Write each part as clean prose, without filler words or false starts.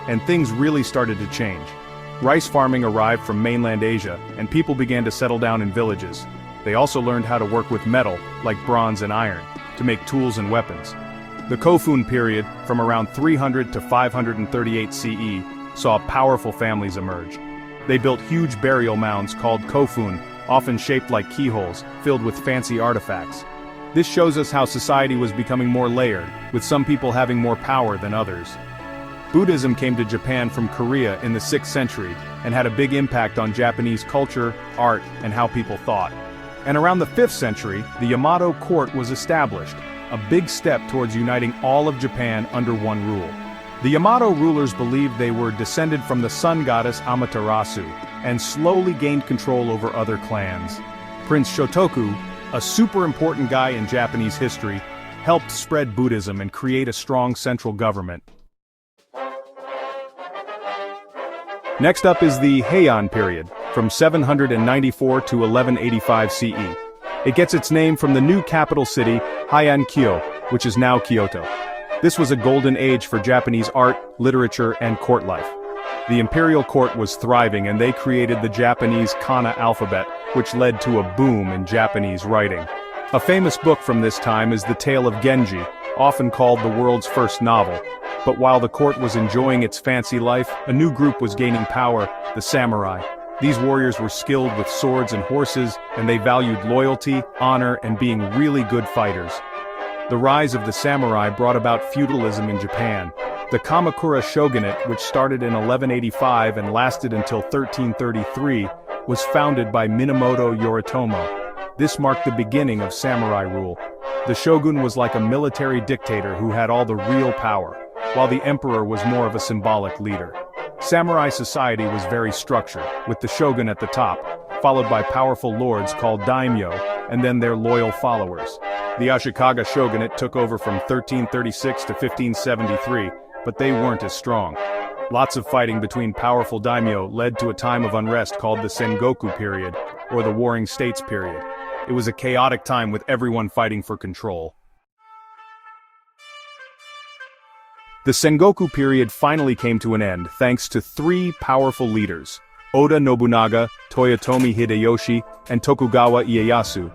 and things really started to change. Rice farming arrived from mainland Asia, and people began to settle down in villages. They also learned how to work with metal, like bronze and iron, to make tools and weapons. The Kofun period, from around 300 to 538 CE, saw powerful families emerge. They built huge burial mounds called kofun, often shaped like keyholes, filled with fancy artifacts. This shows us how society was becoming more layered, with some people having more power than others. Buddhism came to Japan from Korea in the 6th century, and had a big impact on Japanese culture, art, and how people thought. And around the 5th century, the Yamato court was established, a big step towards uniting all of Japan under one rule. The Yamato rulers believed they were descended from the sun goddess Amaterasu, and slowly gained control over other clans. Prince Shotoku, a super important guy in Japanese history, helped spread Buddhism and create a strong central government. Next up is the Heian period, from 794 to 1185 CE. It gets its name from the new capital city, Heian-kyo, which is now Kyoto. This was a golden age for Japanese art, literature, and court life. The imperial court was thriving, and they created the Japanese kana alphabet, which led to a boom in Japanese writing. A famous book from this time is The Tale of Genji, often called the world's first novel. But while the court was enjoying its fancy life, a new group was gaining power, the samurai. These warriors were skilled with swords and horses, and they valued loyalty, honor, and being really good fighters. The rise of the samurai brought about feudalism in Japan. The Kamakura shogunate, which started in 1185 and lasted until 1333, was founded by Minamoto Yoritomo. This marked the beginning of samurai rule. The shogun was like a military dictator who had all the real power, while the emperor was more of a symbolic leader. Samurai society was very structured, with the shogun at the top, followed by powerful lords called daimyo, and then their loyal followers. The Ashikaga shogunate took over from 1336 to 1573, but they weren't as strong. Lots of fighting between powerful daimyo led to a time of unrest called the Sengoku period, or the Warring States period. It was a chaotic time with everyone fighting for control. The Sengoku period finally came to an end thanks to 3 powerful leaders: Oda Nobunaga, Toyotomi Hideyoshi, and Tokugawa Ieyasu.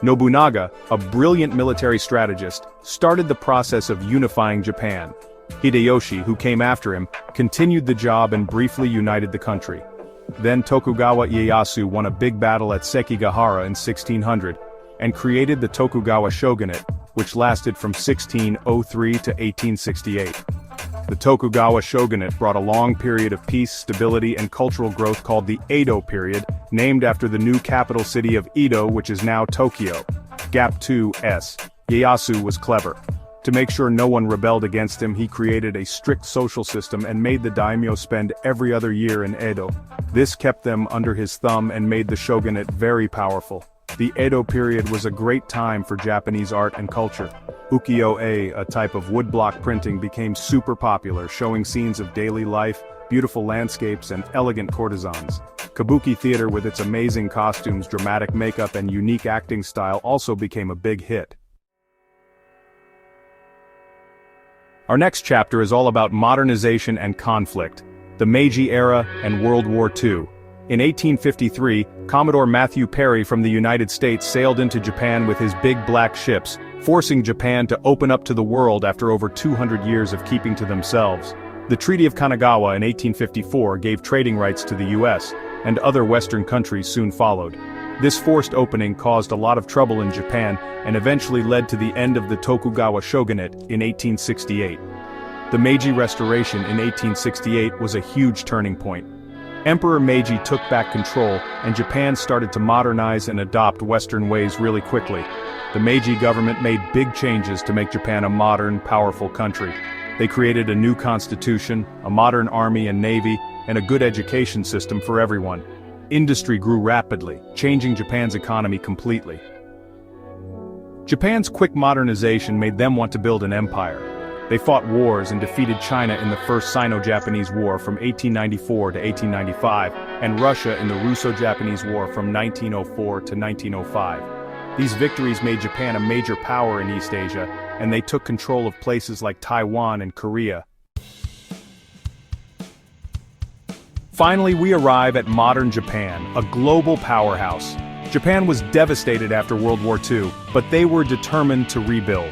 Nobunaga, a brilliant military strategist, started the process of unifying Japan. Hideyoshi, who came after him, continued the job and briefly united the country. Then Tokugawa Ieyasu won a big battle at Sekigahara in 1600, and created the Tokugawa shogunate, which lasted from 1603 to 1868. The Tokugawa shogunate brought a long period of peace, stability, and cultural growth called the Edo period, named after the new capital city of Edo, which is now Tokyo. Gap 2S. Ieyasu was clever. To make sure no one rebelled against him, he created a strict social system and made the daimyo spend every other year in Edo. This kept them under his thumb and made the shogunate very powerful. The Edo period was a great time for Japanese art and culture. Ukiyo-e, a type of woodblock printing, became super popular, showing scenes of daily life, beautiful landscapes, and elegant courtesans. Kabuki theater, with its amazing costumes, dramatic makeup, and unique acting style, also became a big hit. Our next chapter is all about modernization and conflict, the Meiji era and World War II. In 1853, Commodore Matthew Perry from the United States sailed into Japan with his big black ships, forcing Japan to open up to the world after over 200 years of keeping to themselves. The Treaty of Kanagawa in 1854 gave trading rights to the US, and other Western countries soon followed. This forced opening caused a lot of trouble in Japan and eventually led to the end of the Tokugawa shogunate in 1868. The Meiji Restoration in 1868 was a huge turning point. Emperor Meiji took back control, and Japan started to modernize and adopt Western ways really quickly. The Meiji government made big changes to make Japan a modern, powerful country. They created a new constitution, a modern army and navy, and a good education system for everyone. Industry grew rapidly, changing Japan's economy completely. Japan's quick modernization made them want to build an empire. They fought wars and defeated China in the First Sino-Japanese War from 1894 to 1895, and Russia in the Russo-Japanese War from 1904 to 1905. These victories made Japan a major power in East Asia, and they took control of places like Taiwan and Korea. Finally, we arrive at modern Japan, a global powerhouse. Japan was devastated after World War II, but they were determined to rebuild.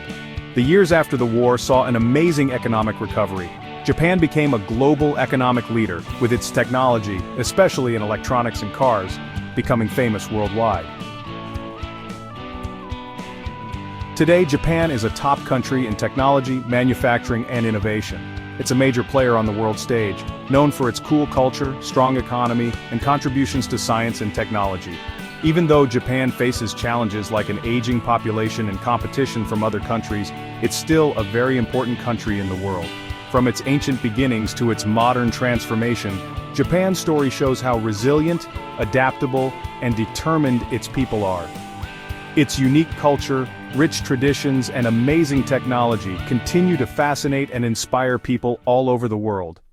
The years after the war saw an amazing economic recovery. Japan became a global economic leader, with its technology, especially in electronics and cars, becoming famous worldwide. Today, Japan is a top country in technology, manufacturing, and innovation. It's a major player on the world stage, known for its cool culture, strong economy, and contributions to science and technology. Even though Japan faces challenges like an aging population and competition from other countries, it's still a very important country in the world. From its ancient beginnings to its modern transformation, Japan's story shows how resilient, adaptable, and determined its people are. Its unique culture, rich traditions, and amazing technology continue to fascinate and inspire people all over the world.